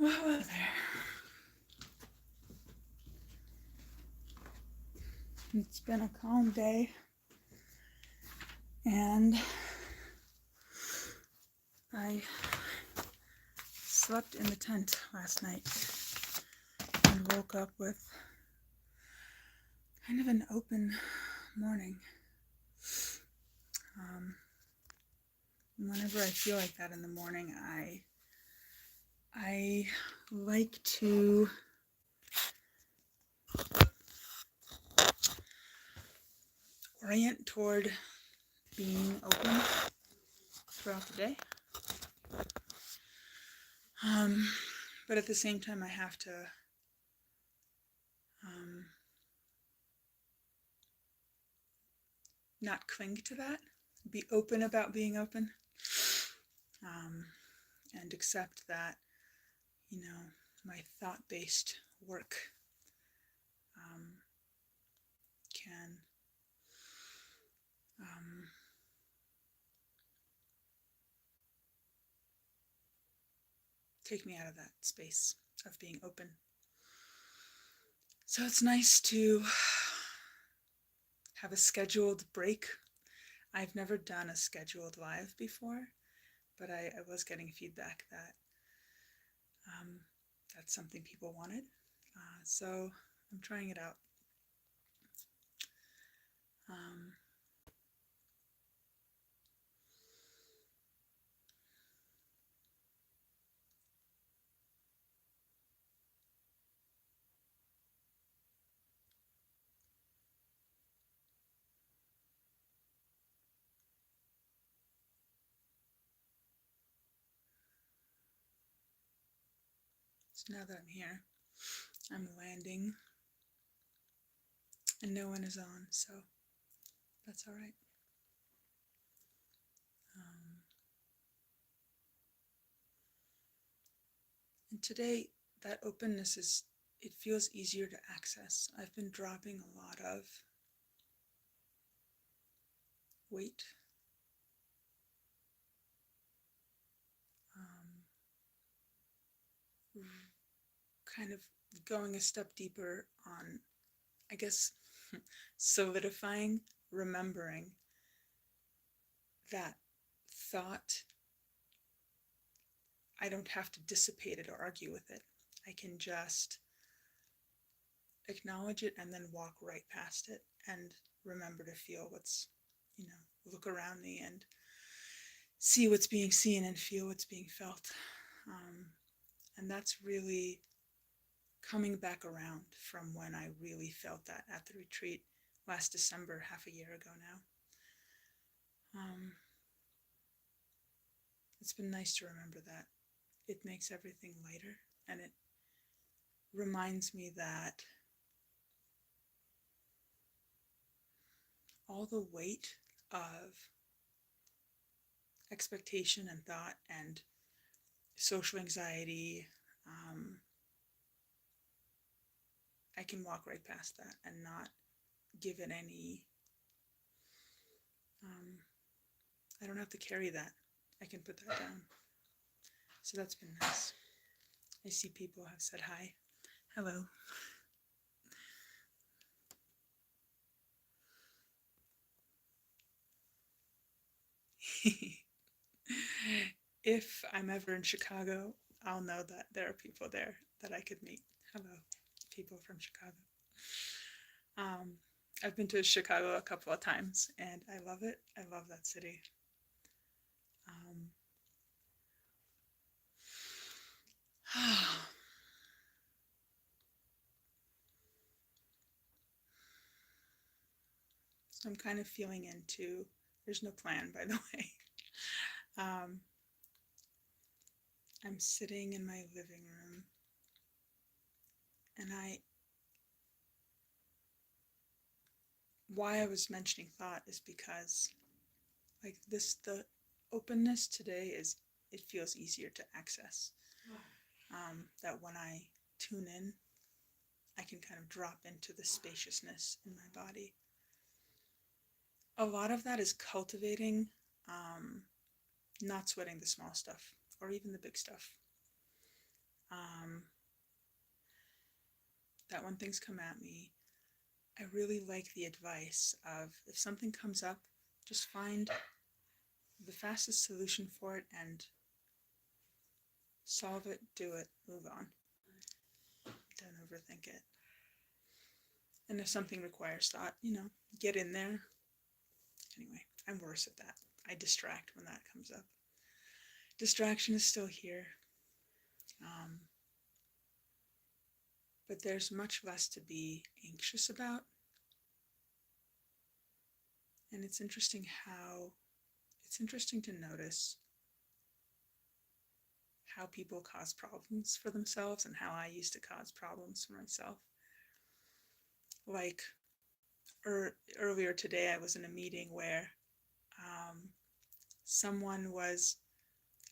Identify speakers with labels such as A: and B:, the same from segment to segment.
A: Well, there. It's been a calm day, and I slept in the tent last night and woke up with kind of an open morning. Whenever I feel like that in the morning, I like to orient toward being open throughout the day. But at the same time, I have to not cling to that, be open about being open, and accept that, my thought-based work can take me out of that space of being open. So it's nice to have a scheduled break. I've never done a scheduled live before, but I was getting feedback that that's something people wanted. So I'm trying it out. So now that I'm here, I'm landing and no one is on, so that's all right. And today, that openness it feels easier to access. I've been dropping a lot of weight. Kind of going a step deeper on, I guess, solidifying, remembering that thought. I don't have to dissipate it or argue with it. I can just acknowledge it and then walk right past it and remember to feel what's, look around me and see what's being seen and feel what's being felt. And that's really coming back around from when I really felt that at the retreat last December, half a year ago now. It's been nice to remember that. It makes everything lighter, and it reminds me that all the weight of expectation and thought and social anxiety, I can walk right past that and not give it any, I don't have to carry that. I can put that down. So that's been nice. I see people have said hi. Hello. If I'm ever in Chicago, I'll know that there are people there that I could meet. Hello, people from Chicago. I've been to Chicago a couple of times and I love it. I love that city. So I'm kind of feeling into, there's no plan, by the way. I'm sitting in my living room and why I was mentioning thought is because the openness today it feels easier to access. That when I tune in, I can kind of drop into the spaciousness in my body. A lot of that is cultivating, not sweating the small stuff or even the big stuff. Um, that when things come at me, I really like the advice of if something comes up, just find the fastest solution for it and solve it, do it, move on. Don't overthink it. And if something requires thought, get in there. Anyway, I'm worse at that. I distract when that comes up. Distraction is still here. Um, but there's much less to be anxious about. And it's interesting to notice how people cause problems for themselves and how I used to cause problems for myself. Like earlier today, I was in a meeting where someone was,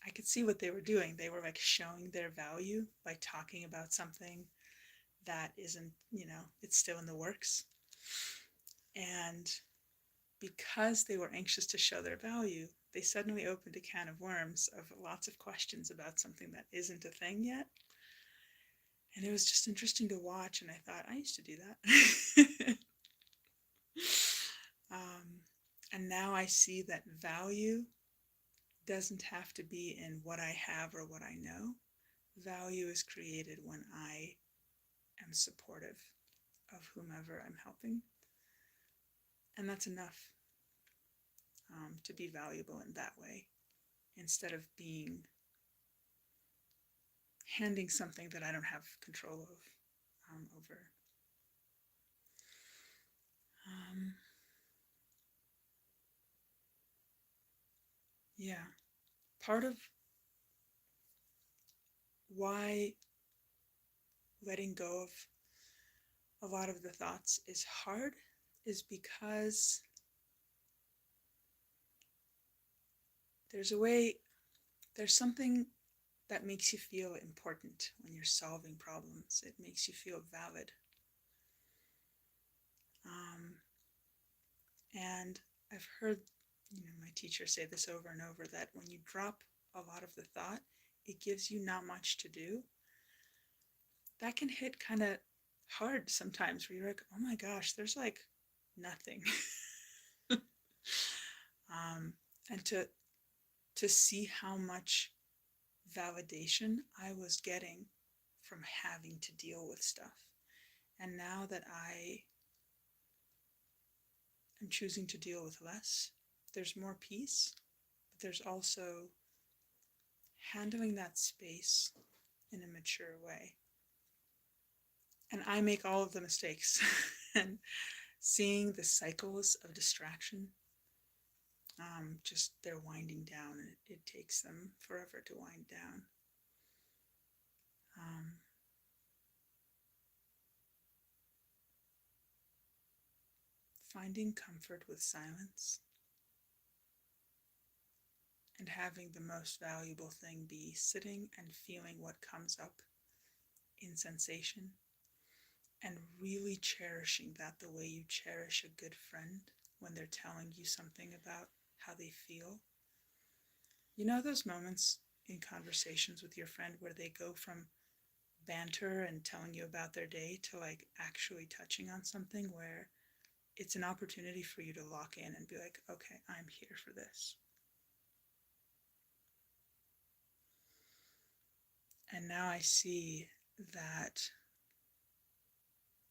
A: I could see what they were doing. They were like showing their value by talking about something that isn't, it's still in the works. And because they were anxious to show their value, they suddenly opened a can of worms of lots of questions about something that isn't a thing yet. And it was just interesting to watch. And I thought, I used to do that. And now I see that value doesn't have to be in what I have or what I know. Value is created when I am supportive of whomever I'm helping. And that's enough to be valuable in that way, instead of handing something that I don't have control of over. Yeah, part of why letting go of a lot of the thoughts is hard is because there's something that makes you feel important when you're solving problems. It makes you feel valid. And I've heard, my teacher say this over and over, that when you drop a lot of the thought, it gives you not much to do. That can hit kind of hard sometimes, where you're like, oh my gosh, there's like nothing. And to see how much validation I was getting from having to deal with stuff. And now that I am choosing to deal with less, there's more peace, but there's also handling that space in a mature way. And I make all of the mistakes. And seeing the cycles of distraction, just they're winding down, and it takes them forever to wind down. Finding comfort with silence and having the most valuable thing be sitting and feeling what comes up in sensation, and really cherishing that the way you cherish a good friend when they're telling you something about how they feel. Those moments in conversations with your friend where they go from banter and telling you about their day to like actually touching on something where it's an opportunity for you to lock in and be like, okay, I'm here for this. And now I see that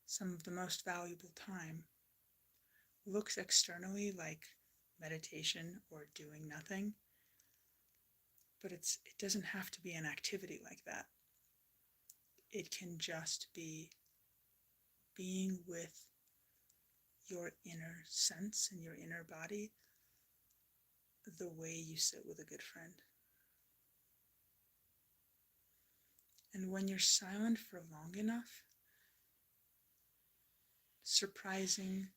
A: some of the most valuable time looks externally like meditation or doing nothing, but it doesn't have to be an activity like that. It can just be being with your inner sense and your inner body the way you sit with a good friend. And when you're silent for long enough, surprising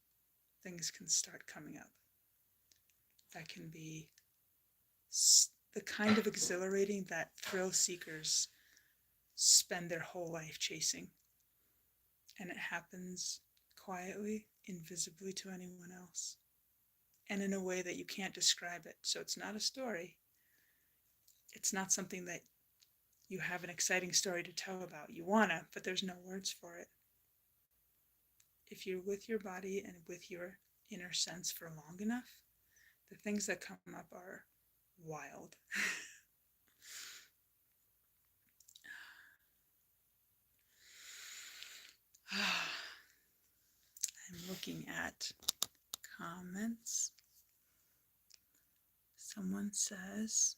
A: things can start coming up. That can be the kind of exhilarating that thrill seekers spend their whole life chasing. And it happens quietly, invisibly to anyone else, and in a way that you can't describe it. So it's not a story. It's not something that You have an exciting story to tell about. You wanna, but there's no words for it. If you're with your body and with your inner sense for long enough, the things that come up are wild. I'm looking at comments. Someone says,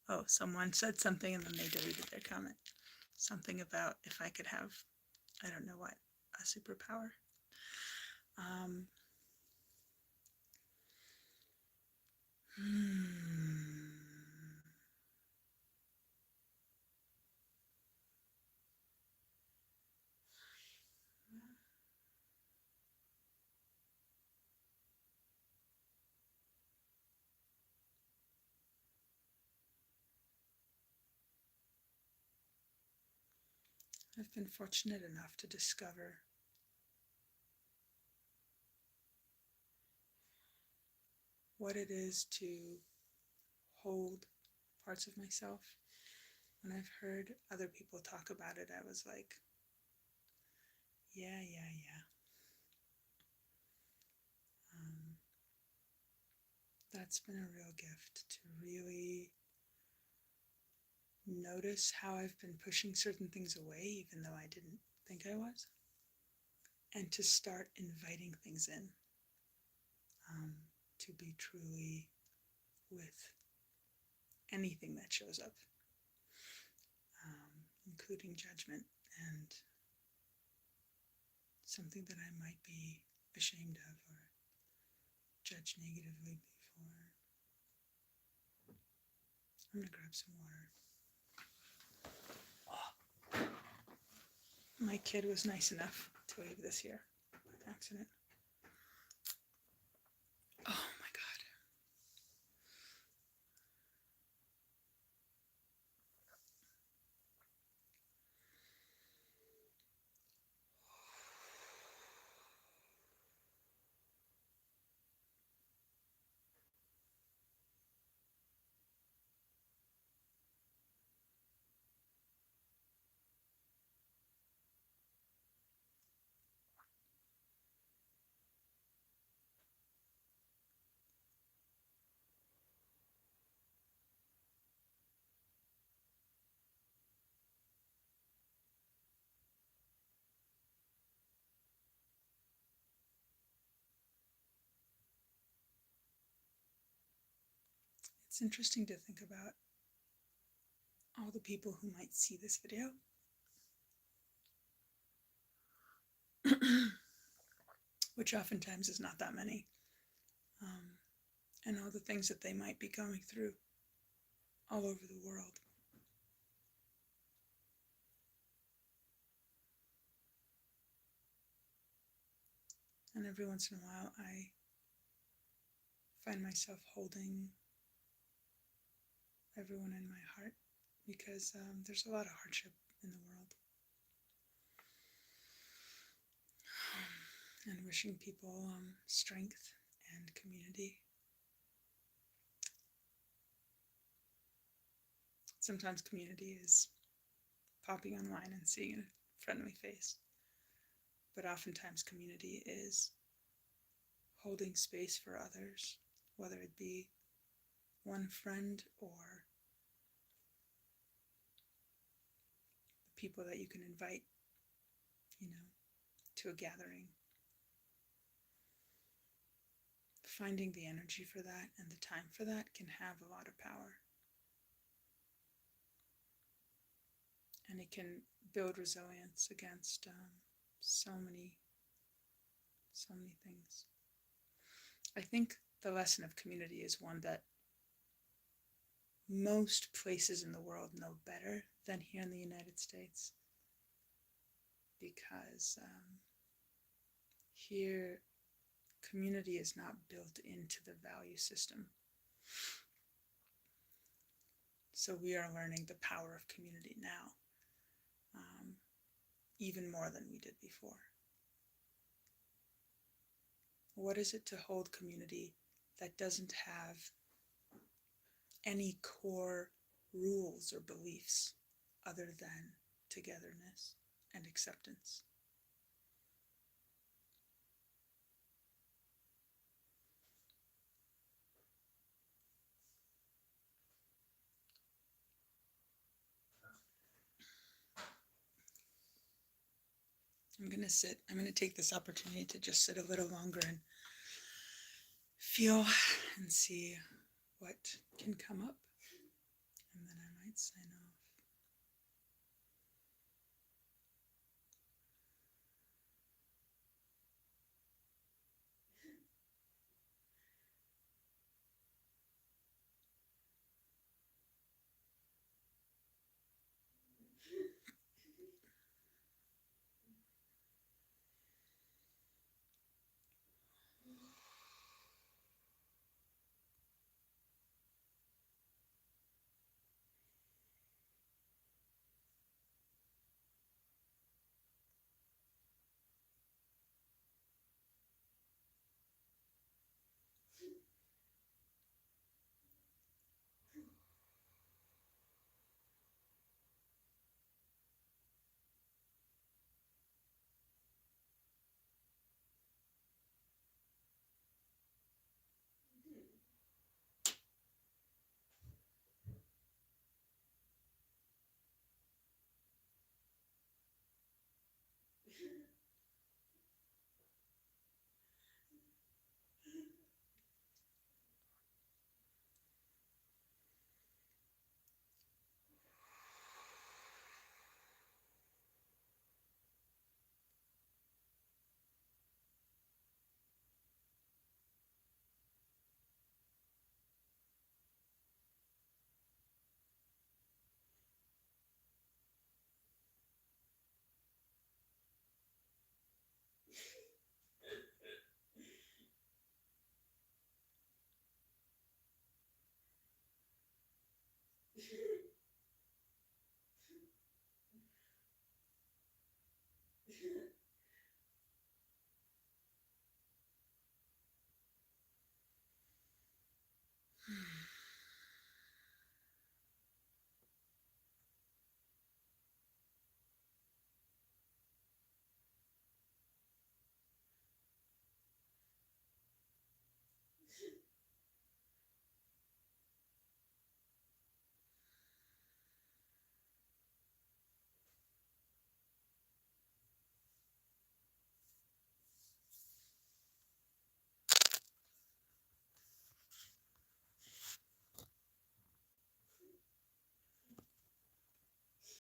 A: oh, someone said something and then they deleted their comment. Something about if I could have, I don't know what, a superpower. Um, hmm. I've been fortunate enough to discover what it is to hold parts of myself. When I've heard other people talk about it, I was like, yeah, yeah, yeah. Um, that's been a real gift to really notice how I've been pushing certain things away, even though I didn't think I was, and to start inviting things in, um, to be truly with anything that shows up, including judgment and something that I might be ashamed of or judge negatively before. I'm gonna grab some water. My kid was nice enough to leave this here by accident. Oh my God. It's interesting to think about all the people who might see this video. Which oftentimes is not that many, um, and all the things that they might be going through all over the world. And every once in a while, I find myself holding everyone in my heart because there's a lot of hardship in the world. And wishing people strength and community. Sometimes community is popping online and seeing a friendly face, but oftentimes community is holding space for others, whether it be one friend or the people that you can invite, to a gathering. Finding the energy for that and the time for that can have a lot of power. And it can build resilience against so many things. I think the lesson of community is one that most places in the world know better than here in the United States, because here community is not built into the value system. So we are learning the power of community now, even more than we did before. What is it to hold community that doesn't have any core rules or beliefs? other than togetherness and acceptance. I'm going to take this opportunity to just sit a little longer and feel and see what can come up.